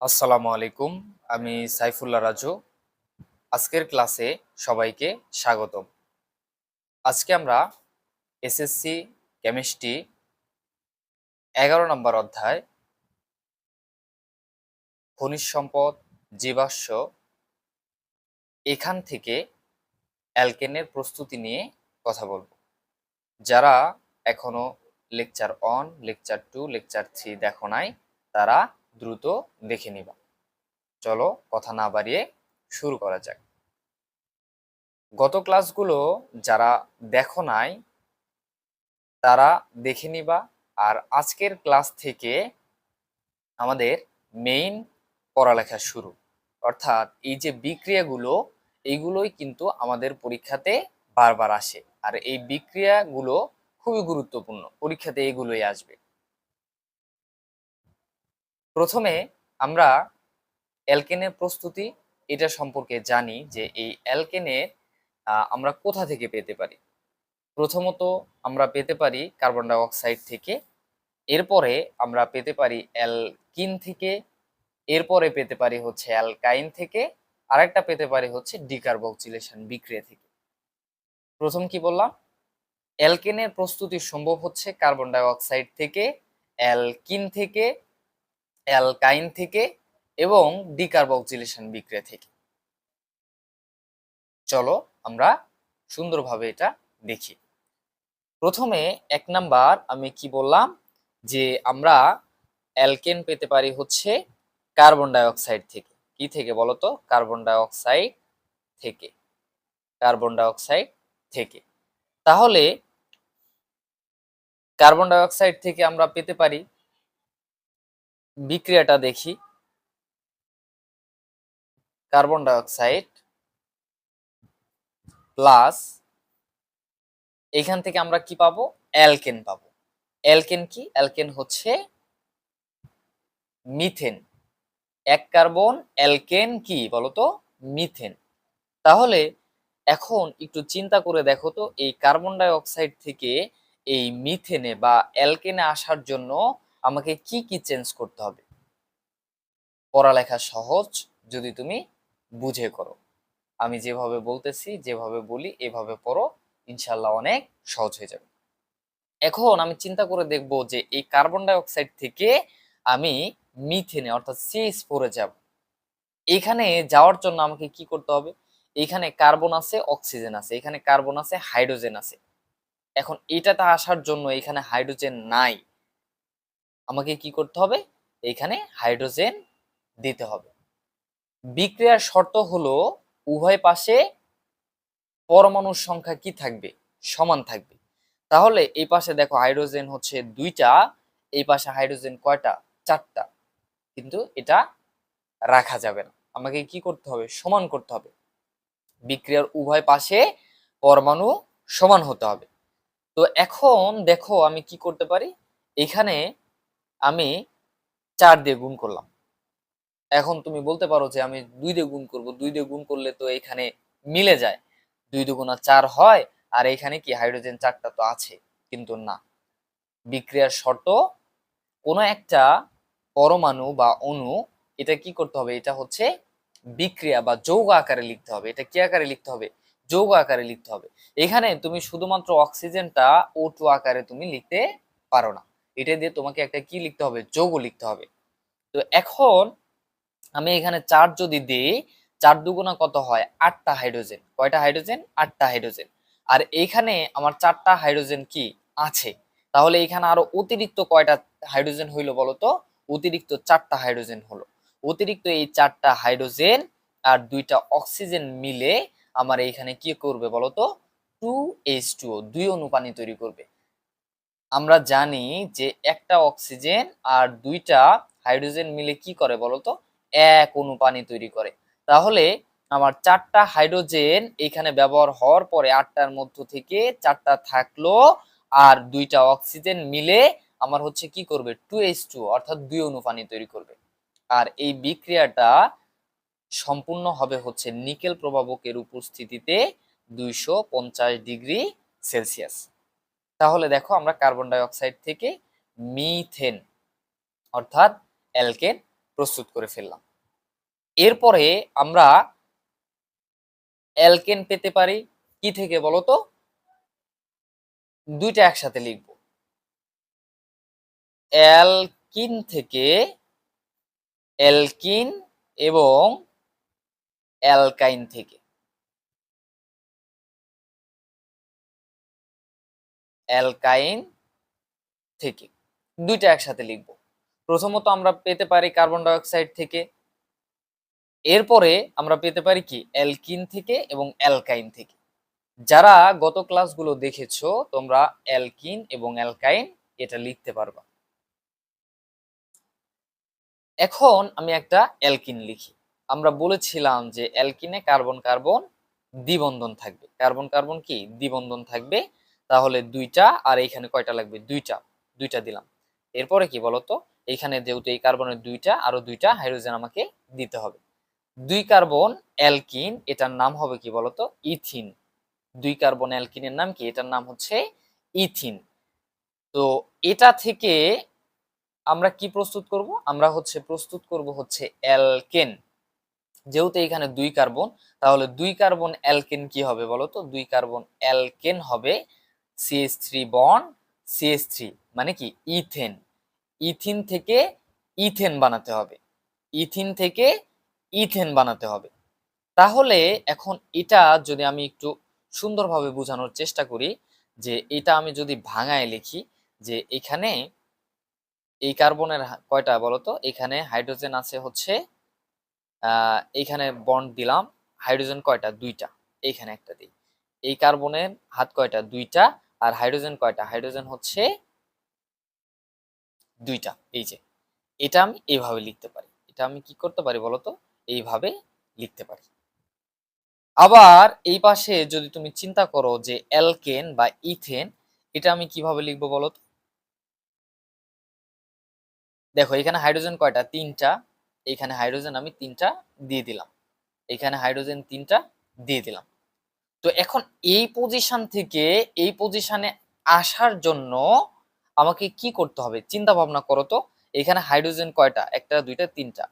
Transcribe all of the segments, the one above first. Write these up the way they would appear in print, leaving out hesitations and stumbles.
আসসালামু আলাইকুম। আমি সাইফুল্লাহ রাজু। আজকের ক্লাসে সবাইকে স্বাগতম। আজকে আমরা এসএসসি কেমিস্ট্রি ১১ নম্বর অধ্যায় খনিজ সম্পদ, জীবাশ্ম এখান থেকে অ্যালকেনের প্রস্তুতি নিয়ে কথা বলব। যারা এখনো লেকচার 1, লেকচার 2, লেকচার 3 দেখো নাই, তারা দ্রুত দেখে নিবা। চলো কথা না বাড়িয়ে শুরু করা যাক। গত ক্লাসগুলো যারা দেখো নাই তারা দেখে নিবা। আর আজকের ক্লাস থেকে আমাদের মেইন পড়ালেখা শুরু। অর্থাৎ এই যে বিক্রিয়াগুলো, এইগুলোই কিন্তু আমাদের পরীক্ষাতে বারবার আসে। আর এই বিক্রিয়াগুলো খুবই গুরুত্বপূর্ণ, পরীক্ষাতে এগুলোই আসবে। প্রথমে আমরা অ্যালকেনের প্রস্তুতি এটা সম্পর্কে জানি যে এই অ্যালকেনের আমরা কোথা থেকে পেতে পারি। প্রথমত আমরা পেতে পারি কার্বন ডাই অক্সাইড থেকে, এরপরে আমরা পেতে পারি অ্যালকিন থেকে, এরপরে পেতে পারি হচ্ছে অ্যালকাইন থেকে, আরেকটা পেতে পারি হচ্ছে ডিকার্বক্সিলেশন বিক্রিয়া থেকে। প্রথম কি বললাম, অ্যালকেনের প্রস্তুতি সম্ভব হচ্ছে কার্বন ডাই অক্সাইড থেকে, অ্যালকিন থেকে, অ্যালকাইন থেকে এবং ডিকার্বক্সিলেশন বিক্রিয়া থেকে। চলো আমরা সুন্দরভাবে এটা দেখি। প্রথমে 1 নাম্বার আমি কি বললাম, যে আমরা অ্যালকেন পেতে পারি হচ্ছে কার্বন ডাই অক্সাইড থেকে। কি থেকে বলতো? কার্বন ডাই অক্সাইড থেকে। কার্বন ডাই অক্সাইড থেকে। তাহলে কার্বন ডাই অক্সাইড থেকে আমরা পেতে পারি, বিক্রিয়াটা দেখি। কার্বন ডাই অক্সাইড প্লাস এখান থেকে আমরা কি পাবো? অ্যালকেন পাবো। অ্যালকেন কি? অ্যালকেন হচ্ছে মিথেন। 1 কার্বন অ্যালকেন কি বলতো? মিথেন। তাহলে এখন একটু চিন্তা করে দেখো তো, এই কার্বন ডাই অক্সাইড থেকে এই মিথেনে বা অ্যালকেনে আসার জন্য আমাকে কি কি চেঞ্জ করতে হবে? পড়ালেখা সহজ যদি তুমি বুঝে করো। আমি যেভাবে বলতেছি, যেভাবে বলি এভাবে পড়ো, ইনশাল্লাহ অনেক সহজ হয়ে যাবে। এখন আমি চিন্তা করে দেখব যে এই কার্বন ডাই অক্সাইড থেকে আমি মিথেনে অর্থাৎ CH4 যাব। এখানে যাওয়ার জন্য আমাকে কি করতে হবে? এখানে কার্বন আছে, অক্সিজেন আছে, এখানে কার্বন আছে, হাইড্রোজেন আছে। এখন এটাতে আসার জন্য এখানে হাইড্রোজেন নাই, আমাকে কি করতে হবে? এখানে হাইড্রোজেন দিতে হবে। বিক্রিয়ার শর্ত হলো উভয় পাশে পরমাণুর সংখ্যা কি থাকবে? সমান থাকবে। তাহলে এই পাশে দেখো হাইড্রোজেন হচ্ছে 2টা, এই পাশে হাইড্রোজেন কয়টা? 4টা। কিন্তু এটা রাখা যাবে না, আমাকে কি করতে হবে? সমান করতে হবে। বিক্রিয়ার উভয় পাশে পরমাণু সমান হতে হবে। তো এখন দেখো আমি কি করতে পারি, এখানে আমি 4 দিয়ে গুণ করলাম। এখন তুমি বলতে পারো যে আমি 2 দিয়ে গুণ করব, 2 দিয়ে গুণ করলে তো এখানে মিলে যায়, 2 দুগুণা 4 হয়, আর এখানে কি হাইড্রোজেন 4টা তো আছে। কিন্তু না, বিক্রিয়ার শর্ত কোনো একটা পরমাণু বা অণু, এটা কি করতে হবে? এটা হচ্ছে বিক্রিয়া বা যৌগ আকারে লিখতে হবে। এটা কি আকারে লিখতে হবে? যৌগ আকারে লিখতে হবে। এখানে তুমি শুধুমাত্র অক্সিজেনটা O2 আকারে তুমি লিখতে পারো না, এটা দিয়ে তোমাকে একটা কি লিখতে হবে? যৌগ লিখতে হবে। তো এখন আমি এখানে 4 যদি দিই, 4 দুগুণা কত হয়? 8টা হাইড্রোজেন। কয়টা হাইড্রোজেন? 8টা হাইড্রোজেন। আর এইখানে আমার 4টা হাইড্রোজেন কি আছে? তাহলে এখানে আরো অতিরিক্ত কয়টা হাইড্রোজেন হইলো বলতো? অতিরিক্ত 4টা হাইড্রোজেন হলো। অতিরিক্ত এই 4টা হাইড্রোজেন আর 2টা অক্সিজেন মিলে আমার এইখানে কি করবে বলতো? 2H2O, 2 অণু পানি তৈরি করবে। আমরা জানি যে একটা অক্সিজেন আর 2টা হাইড্রোজেন মিলে কি করে বলতো? 1 অণু পানি তৈরি করে। তাহলে আমার 4টা হাইড্রোজেন এখানে ব্যবহার হওয়ার পরে 8টার মধ্য থেকে 4টা থাকলো, আর 2টা অক্সিজেন মিলে আমার হচ্ছে কি করবে? 2H2 অর্থাৎ 2 অণু পানি তৈরি করবে। আর এই বিক্রিয়াটা সম্পূর্ণ হবে হচ্ছে নিকেল প্রভাবকের উপস্থিতিতে 250 ডিগ্রি সেলসিয়াস। তাহলে দেখো আমরা কার্বন ডাই অক্সাইড থেকে মিথেন অর্থাৎ অ্যালকেন প্রস্তুত করে ফেললাম। এরপরে আমরা অ্যালকেন পেতে পারি কি থেকে বলতো? দুইটা একসাথে লিখব, অ্যালকিন থেকে অ্যালকিন এবং অ্যালকাইন থেকে। অ্যালকাইন থেকে দুইটা একসাথে লিখব। প্রথমত আমরা পেতে পারি কার্বন ডাই অক্সাইড থেকে, এরপরে আমরা পেতে পারি কি অ্যালকিন থেকে এবং অ্যালকাইন থেকে। যারা গত ক্লাসগুলো দেখেছো তোমরা অ্যালকিন এবং অ্যালকাইন এটা লিখতে পারবা। এখন আমি একটা অ্যালকিন লিখি। আমরা বলেছিলাম যে অ্যালকিনে কার্বন কার্বন দ্বিবন্ধন থাকবে, কার্বন কার্বন কি দ্বিবন্ধন থাকবে। তাহলে দুইটা, আর এইখানে কয়টা লাগবে? দুইটা, দুইটা দিলাম। এরপরে কি বলতো, এইখানে যেহেতু এই কার্বনের দুইটা, আরো দুইটা হাইড্রোজেন আমাকে দিতে হবে। দুই কার্বন অ্যালকিন, এটার নাম হবে কি বলতো? ইথিন। দুই কার্বন অ্যালকিনের নাম কি? এটার নাম হচ্ছে ইথিন। তো এটা থেকে আমরা কি প্রস্তুত করব? আমরা প্রস্তুত করব অ্যালকেন। যেহেতু এখানে দুই কার্বন, তাহলে দুই কার্বন অ্যালকেন কি হবে বলতো? দুই কার্বন অ্যালকেন হবে CH3 বন্ড CH3, মানে কি ইথেন। ইথিন থেকে ইথেন বানাতে হবে, ইথিন থেকে ইথেন বানাতে হবে। তাহলে এখন এটা যদি আমি একটু সুন্দরভাবে বোঝানোর চেষ্টা করি, যে এটা আমি যদি ভাঙায় লিখি, যে এখানে এই কার্বনের কয়টা বলতো? এখানে হাইড্রোজেন আছে এইখানে বন্ড দিলাম, হাইড্রোজেন কয়টা? দুইটা, এইখানে একটা দিই। এই কার্বনের হাত কয়টা? দুইটা। আর হাইড্রোজেন কয়টা? হাইড্রোজেন দুইটা। এই যে এটা আমি এইভাবে লিখতে পারি। এটা আমি কি করতে পারি বলতো? এইভাবে লিখতে পারি। আবার এই পাশে যদি তুমি চিন্তা করো যে অ্যালকেন বা ইথেন, এটা আমি কিভাবে লিখবো বলতো? দেখো এখানে হাইড্রোজেন কয়টা? তিনটা। এখানে হাইড্রোজেন আমি তিনটা দিয়ে দিলাম, এখানে হাইড্রোজেন তিনটা দিয়ে দিলাম। তো এখন এই পজিশন থেকে এই পজিশনে আসার জন্য আমাকে কি করতে হবে? চিন্তা ভাবনা করো তো। এখানে হাইড্রোজেন কয়টা? একটা, দুইটা, তিনটা।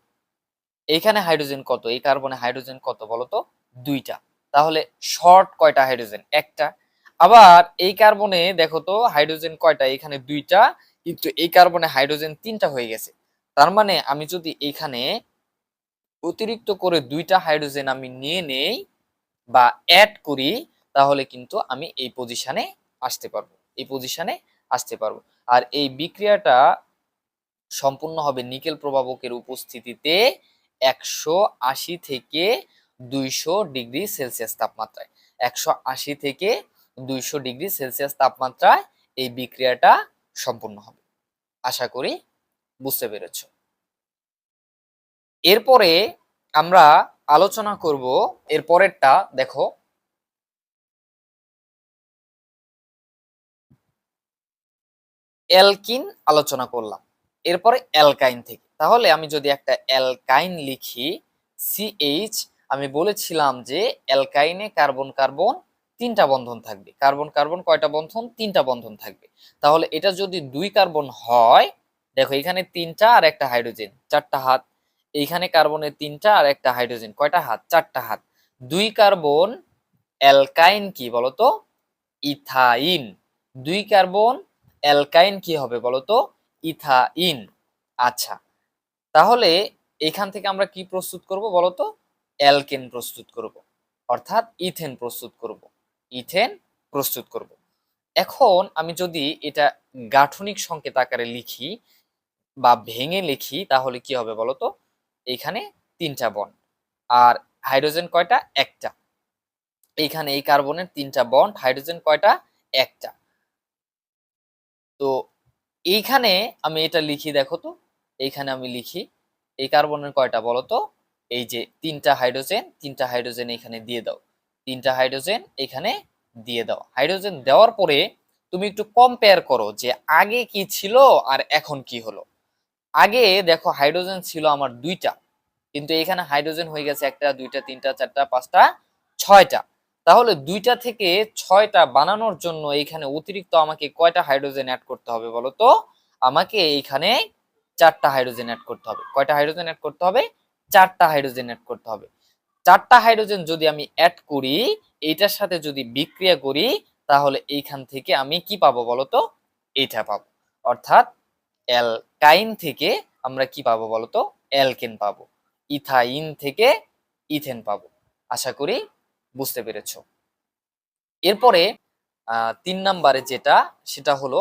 এইখানে হাইড্রোজেন কত? এই কার্বনে হাইড্রোজেন কত বলতো? দুইটা। তাহলে শর্ট কয়টা হাইড্রোজেন? একটা। আবার এই কার্বনে দেখো তো হাইড্রোজেন কয়টা? এখানে দুইটা, কিন্তু এই কার্বনে হাইড্রোজেন তিনটা হয়ে গেছে। তার মানে আমি যদি এখানে অতিরিক্ত করে দুইটা হাইড্রোজেন আমি নিয়ে নেই বা অ্যাড করি, তাহলে কিন্তু আমি এই পজিশনে আসতে পারবো, এই পজিশনে আসতে পারবো। আর এই বিক্রিয়াটা সম্পূর্ণ হবে নিকেল প্রভাবকের উপস্থিতিতে 180 থেকে 200 ডিগ্রি সেলসিয়াস তাপমাত্রায়। 180 থেকে 200 ডিগ্রি সেলসিয়াস তাপমাত্রায় এই বিক্রিয়াটা সম্পূর্ণ হবে। আশা করি বুঝতে পেরেছো। এরপরে আমরা আলোচনা করব এর পরেরটা। দেখো অ্যালকিন আলোচনা করলাম, এরপরে অ্যালকাইন থেকে। তাহলে আমি যদি একটা অ্যালকাইন লিখি CH, আমি বলেছিলাম যে অ্যালকাইনে কার্বন কার্বন তিনটা বন্ধন থাকবে। কার্বন কার্বন কয়টা বন্ধন? তিনটা বন্ধন থাকবে। তাহলে এটা যদি দুই কার্বন হয়, দেখো এখানে তিনটা আর একটা হাইড্রোজেন, চারটা হাত। এইখানে কার্বনের তিনটা আর একটা হাইড্রোজেন, কয়টা হাত? চারটা হাত। দুই কার্বন অ্যালকাইন কি বলতো? ইথাইন। দুই কার্বন অ্যালকাইন কি হবে বলতো? ইথাইন। আচ্ছা, তাহলে এখান থেকে আমরা কি প্রস্তুত করব বলতো? অ্যালকেন প্রস্তুত করব, অর্থাৎ ইথেন প্রস্তুত করব, ইথেন প্রস্তুত করব। এখন আমি যদি এটা গাঠনিক সংকেত আকারে লিখি বা ভেঙে লিখি, তাহলে কি হবে বলতো? এখানে তিনটা বন্ড, আর হাইড্রোজেন কয়টা? একটা। এইখানে এই কার্বনের তিনটা বন্ড, হাইড্রোজেন কয়টা? একটা। তো এইখানে আমি এটা লিখি, দেখো তো এইখানে আমি লিখি এই কার্বনের কয়টা বলতো? এই যে তিনটা হাইড্রোজেন, তিনটা হাইড্রোজেন এখানে দিয়ে দাও, তিনটা হাইড্রোজেন এখানে দিয়ে দাও। হাইড্রোজেন দেওয়ার পরে তুমি একটু কম্পেয়ার করো যে আগে কি ছিল আর এখন কি হলো। আগে দেখো হাইড্রোজেন ছিল আমার দুইটা, কিন্তু এখানে হাইড্রোজেন হয়ে গেছে একটা, দুইটা, তিনটা, চারটা, পাঁচটা, ছয়টা। তাহলে দুইটা থেকে ছয়টা বানানোর জন্য এখানে অতিরিক্ত আমাকে কয়টা হাইড্রোজেন অ্যাড করতে হবে বলতো? আমাকে এইখানে 4টা হাইড্রোজেন অ্যাড করতে হবে। কয়টা হাইড্রোজেন অ্যাড করতে হবে? 4টা হাইড্রোজেন অ্যাড করতে হবে। 4টা হাইড্রোজেন যদি আমি অ্যাড করি, এইটার সাথে যদি বিক্রিয়া করি, তাহলে এইখান থেকে আমি কি পাবো বলতো? এইটা পাবো। অর্থাৎ অ্যালকাইন থেকে আমরা কি পাবো বলতো? অ্যালকেন পাবো। ইথাইন থেকে ইথেন পাবো। আশা করি বুঝতে পেরেছো। এরপরে 3 নাম্বারে যেটা, সেটা হলো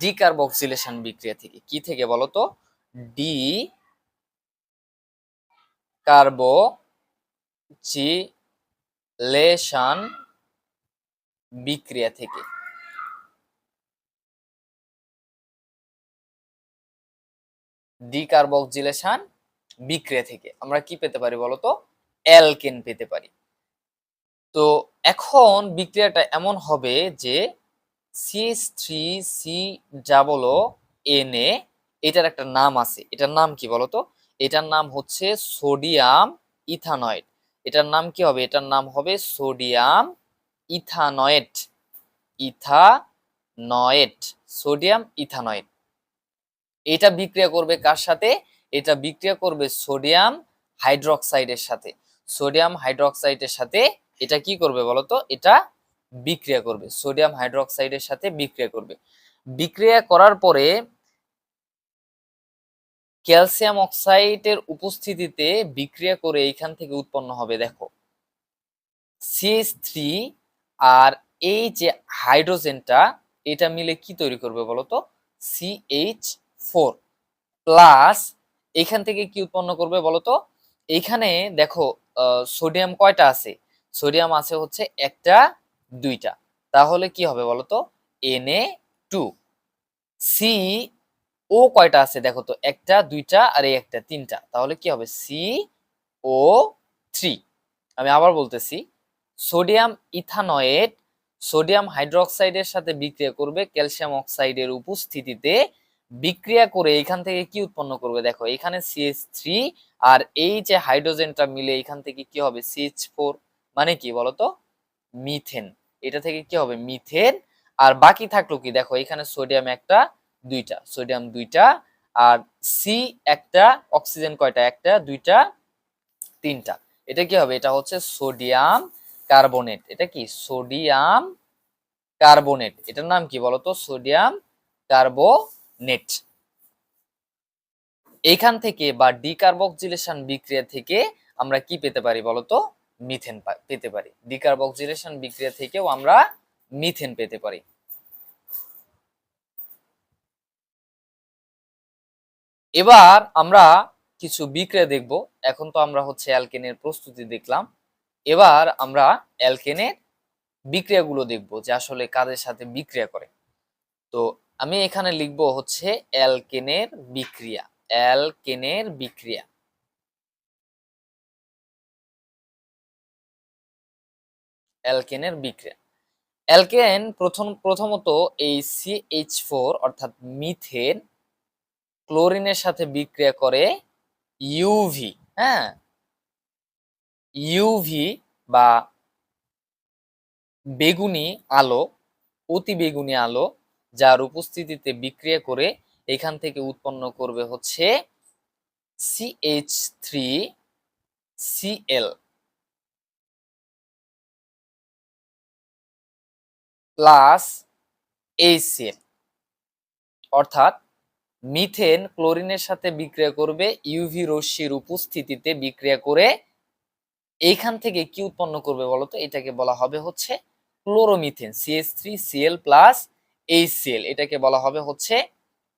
ডিকার্বক্সিলেশন বিক্রিয়া থেকে। কি থেকে বলতো? ডি কার্বক্সিলেশন বিক্রিয়া থেকে। ডিকার্বক্সিলেশন বিক্রিয়া থেকে আমরা কি পেতে পারি বলতো? অ্যালকেন পেতে পারি। তো এখন বিক্রিয়াটা এমন হবে যে CH3COO এটার একটা নাম আছে। এটার নাম কি বলতো? এটার নাম হচ্ছে সোডিয়াম ইথানয়েড। এটার নাম কি হবে? এটার নাম হবে সোডিয়াম ইথানয়েড। ইথানয়েড, সোডিয়াম ইথানয়েড। এটা বিক্রিয়া করবে কার সাথে? এটা বিক্রিয়া করবে সোডিয়াম হাইড্রোক্সাইডের সাথে। সোডিয়াম হাইড্রোক্সাইডের সাথে এটা কি করবে বলতো? এটা বিক্রিয়া করবে, সোডিয়াম হাইড্রোক্সাইডের সাথে বিক্রিয়া করবে। বিক্রিয়া করার পরে ক্যালসিয়াম অক্সাইডের উপস্থিতিতে বিক্রিয়া করে এইখান থেকে উৎপন্ন হবে, দেখো, CH3 আর এই যে হাইড্রোজেনটা, এটা মিলে কি তৈরি করবে বলতো? CH4 প্লাস এখান থেকে কি উৎপন্ন করবে বলতো? এইখানে দেখো সোডিয়াম কয়টা আছে? সোডিয়াম আছে হচ্ছে একটা, দুইটা। তাহলে কি হবে বলতো? Na2। সি ও কয়টা আছে দেখো তো? একটা, দুইটা আর এই একটা, তিনটা। তাহলে কি হবে? CO3। আমি আবার বলতেছি, সোডিয়াম ইথানয়েড সোডিয়াম হাইড্রোক্সাইডের সাথে বিক্রিয়া করবে ক্যালসিয়াম অক্সাইডের উপস্থিতিতে। বিক্রিয়া করে এখান থেকে কি উৎপন্ন করবে? দেখো, এখানে CH3 আর এই যে হাইড্রোজেনটা মিলে এখান থেকে কি হবে? CH4। মানে কি বলতো? মিথেন। এটা থেকে কি হবে? মিথেন। আর বাকি থাকলো কি? দেখো, এখানে সোডিয়াম একটা, দুইটা, সোডিয়াম দুইটা, আর সি একটা, অক্সিজেন কয়টা? একটা, দুইটা, তিনটা। এটা কি হবে? এটা হচ্ছে সোডিয়াম কার্বনেট। এটা কি? Sodium carbonate. এটার নাম কি বলতো? Sodium carbonate. এইখান থেকে বা ডিকার্বক্সিলেশন বিক্রিয়া থেকে আমরা কি পেতে পারি বলতো? মিথেন পেতে পারি। ডিকার্বক্সিলেশন বিক্রিয়া থেকেও আমরা মিথেন পেতে পারি। এবার আমরা কিছু বিক্রিয়া দেখব। এখন তো আমরা হচ্ছে অ্যালকেনের প্রস্তুতি দেখলাম। এবার আমরা অ্যালকেনের বিক্রিয়াগুলো দেখব যে আসলে কাদের সাথে বিক্রিয়া করে। তো আমি এখানে লিখব হচ্ছে অ্যালকেনের বিক্রিয়া। অ্যালকেনের বিক্রিয়া। অ্যালকেনের বিক্রিয়া। অ্যালকেন প্রথমত এই CH4 অর্থাৎ মিথেন ক্লোরিনের সাথে বিক্রিয়া করে ইউভি। হ্যাঁ, ইউভি বা বেগুনি আলো, অতি বেগুনি আলো, যার উপস্থিতিতে বিক্রিয়া করে এখান থেকে উৎপন্ন করবে হচ্ছে CH3Cl প্লাস HCl। অর্থাৎ মিথেন ক্লোরিনের সাথে বিক্রিয়া করবে ইউভি রশ্মির উপস্থিতিতে বিক্রিয়া করে এইখান থেকে কি উৎপন্ন করবে বলতো? এটাকে বলা হবে হচ্ছে ক্লোরোমিথেন। CH3Cl প্লাস HCl, এটাকে বলা হবে হচ্ছে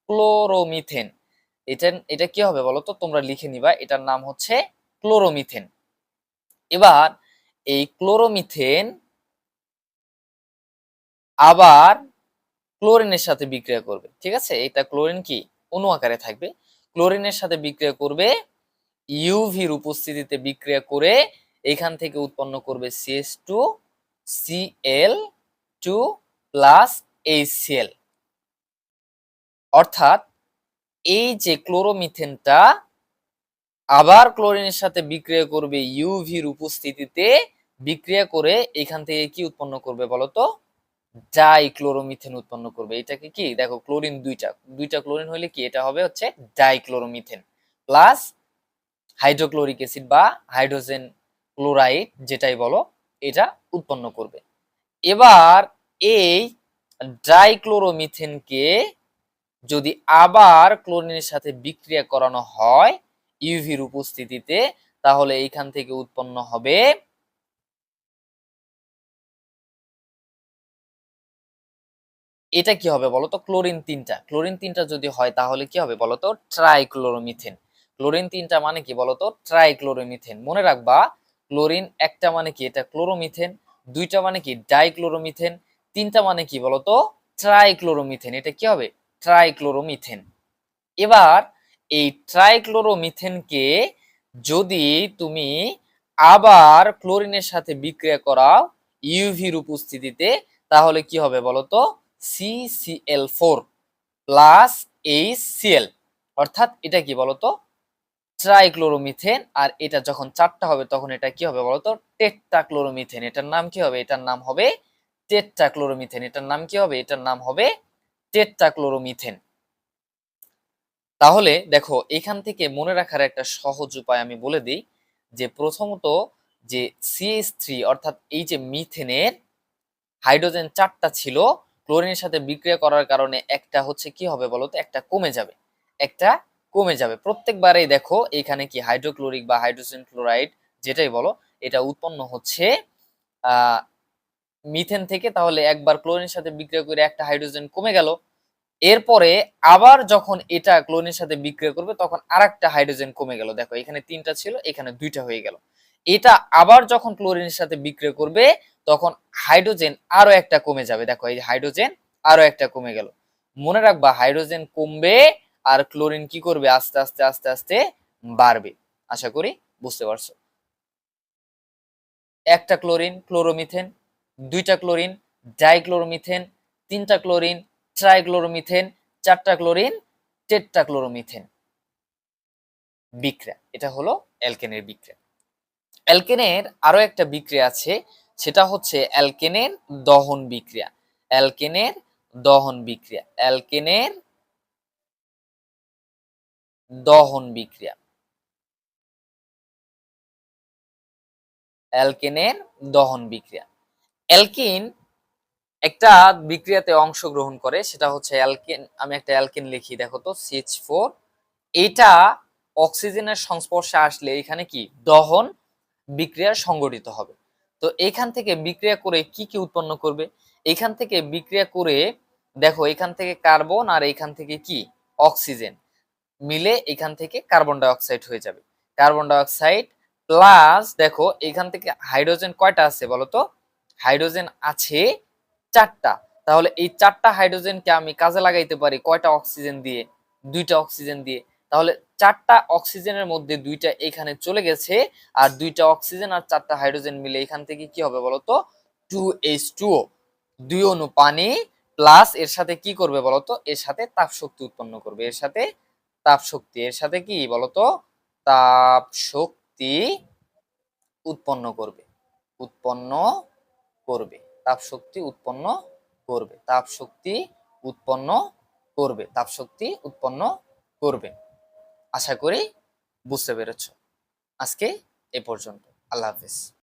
ক্লোরোমিথেন। এটা কি হবে বলতো? তোমরা লিখে নিবা, এটার নাম হচ্ছে ক্লোরোমিথেন। এবার এই ক্লোরোমিথেন আবার ক্লোরিনের সাথে বিক্রিয়া করবে। ঠিক আছে, এটা ক্লোরিন কি অণু আকারে থাকবে। ক্লোরিনের সাথে বিক্রিয়া করবে, ইউভির উপস্থিতিতে বিক্রিয়া করে এখান থেকে উৎপন্ন করবে CH2Cl2 প্লাস HCl। অর্থাৎ এই যে ক্লোরোমিথেনটা আবার ক্লোরিনের সাথে বিক্রিয়া করবে ইউভির উপস্থিতিতে, বিক্রিয়া করে এখান থেকে কি উৎপন্ন করবে বলতো? ডাইক্লোরোমিথেন উৎপন্ন করবে। এটাকে কি দেখো, ক্লোরিন দুইটা, দুইটা ক্লোরিন হলে কি এটা হবে হচ্ছে ডাইক্লোরোমিথেন, প্লাস হাইড্রোক্লোরিক অ্যাসিড বা হাইড্রোজেন ক্লোরাইড যেটাই বলো, এটা উৎপন্ন করবে। এবার এই ডাইক্লোরোমিথেনকে যদি আবার ক্লোরিনের সাথে বিক্রিয়া করানো হয় ইউভির উপস্থিতিতে, তাহলে এইখান থেকে উৎপন্ন হবে এটা কি হবে বলতো, ক্লোরিন তিনটা। ক্লোরিন তিনটা যদি হয় তাহলে কি হবে বলতো, ট্রাইক্লোরোমিথেন। ক্লোরিন তিনটা মানে কি বলতো, ট্রাইক্লোরোমিথেন। মনে রাখবা, ক্লোরিন একটা মানে কি, এটা ক্লোরোমিথেন, দুইটা মানে কি ডাইক্লোরোমিথেন, তিনটা মানে কি বলতো, ট্রাইক্লোরোমিথেন। এটা কি হবে, ট্রাইক্লোরোমিথেন। এবার এই ট্রাইক্লোরোমিথেনকে যদি তুমি আবার ক্লোরিনের সাথে বিক্রিয়া করাও ইউভির উপস্থিতিতে, তাহলে কি হবে বলতো, CCl4 প্লাস HCl, অর্থাৎ এটা কি বলতো, ট্রাইক্লোরোমিথেন। আর এটা যখন চারটা হবে তখন এটা কি হবে বলতো, টেট্রাক্লোরোমিথেন। এটার নাম কি হবে, এটার নাম হবে টেট্রাক্লোরোমিথেন। এটার নাম কি হবে, এটার নাম হবে টেট্রাক্লোরোমিথেন। তাহলে দেখো, এখান থেকে মনে রাখার একটা সহজ উপায় আমি বলে দিই, যে প্রথমত যে CH3 অর্থাৎ এই যে মিথেনের হাইড্রোজেন চারটা ছিল, ক্লোরিনের সাথে বিক্রিয়া করার কারণে একটা হচ্ছে কি হবে বলতো, একটা কমে যাবে, একটা কমে যাবে প্রত্যেকবারেই। দেখো এখানে কি হাইড্রোক্লোরিক বা হাইড্রোজেন ক্লোরাইড যেটাই বলো, এটা উৎপন্ন হচ্ছে আহ মিথেন থেকে। তাহলে একবার ক্লোরিনের সাথে বিক্রিয়া করে একটা হাইড্রোজেন কমে গেল, এরপরে আবার যখন এটা ক্লোরিনের সাথে বিক্রিয়া করবে তখন আরেকটা হাইড্রোজেন কমে গেল। দেখো এখানে তিনটা ছিল, এখানে দুইটা হয়ে গেল। এটা আবার যখন ক্লোরিনের সাথে বিক্রিয়া করবে তখন হাইড্রোজেন আরো একটা কমে যাবে। দেখো এই হাইড্রোজেন আরো একটা কমে গেল। মনে রাখবা, হাইড্রোজেন কমবে আর ক্লোরিন কি করবে, আস্তে আস্তে আস্তে আস্তে বাড়বে। আশা করি বুঝতে পারছো। একটা ক্লোরিন ক্লোরোমিথেন, দুইটা ক্লোরিন ডাইক্লোরোমিথেন, তিনটা ক্লোরিন ট্রাইক্লোরোমিথেন, চারটা ক্লোরিন টেট্রাক্লোরোমিথেন বিক্রিয়া। এটা হলো অ্যালকেনের বিক্রিয়া। অ্যালকেনের আরো একটা বিক্রিয়া আছে, সেটা হচ্ছে অ্যালকেনের দহন বিক্রিয়া। অ্যালকেনের দহন বিক্রিয়া, অ্যালকেনের দহন বিক্রিয়া, অ্যালকেনের দহন বিক্রিয়া। অ্যালকিন একটা বিক্রিয়াতে অংশগ্রহণ করে, সেটা হচ্ছে অ্যালকেন। আমি একটা অ্যালকেন লিখি, দেখো তো, CH4। এটা অক্সিজেনের সংস্পর্শে আসলে এখানে কি দহন বিক্রিয়া সংঘটিত হবে। তো এখান থেকে বিক্রিয়া করে কি কি উৎপন্ন করবে, এখান থেকে বিক্রিয়া করে দেখো, এখান থেকে কার্বন আর এখান থেকে কি অক্সিজেন মিলে এখান থেকে কার্বন ডাই অক্সাইড হয়ে যাবে। কার্বন ডাই অক্সাইড প্লাস দেখো এখান থেকে হাইড্রোজেন কয়টা আছে বলতো, হাইড্রোজেন আছে চারটা। তাহলে এই চারটা হাইড্রোজেনকে আমি কাজে লাগাইতে পারি কয়টা অক্সিজেন দিয়ে, দুইটা অক্সিজেন দিয়ে। তাহলে চারটা অক্সিজেনের মধ্যে দুইটা এখানে চলে গেছে, আর দুইটা অক্সিজেন আর চারটা হাইড্রোজেন মিলে এখান থেকে কি হবে বলতো, 2H2O, দুই অণু পানি, প্লাস এর সাথে কি করবে বলতো, এর সাথে তাপ শক্তি উৎপন্ন করবে। এর সাথে তাপ শক্তি, এর সাথে কি বলতো, তাপ শক্তি উৎপন্ন করবে, উৎপন্ন করবে, তাপ শক্তি উৎপন্ন করবে, তাপ শক্তি উৎপন্ন করবে, তাপ শক্তি উৎপন্ন করবে। আশা করি বুঝতে পেরেছো। আজকে এ পর্যন্ত। আল্লাহ হাফেজ।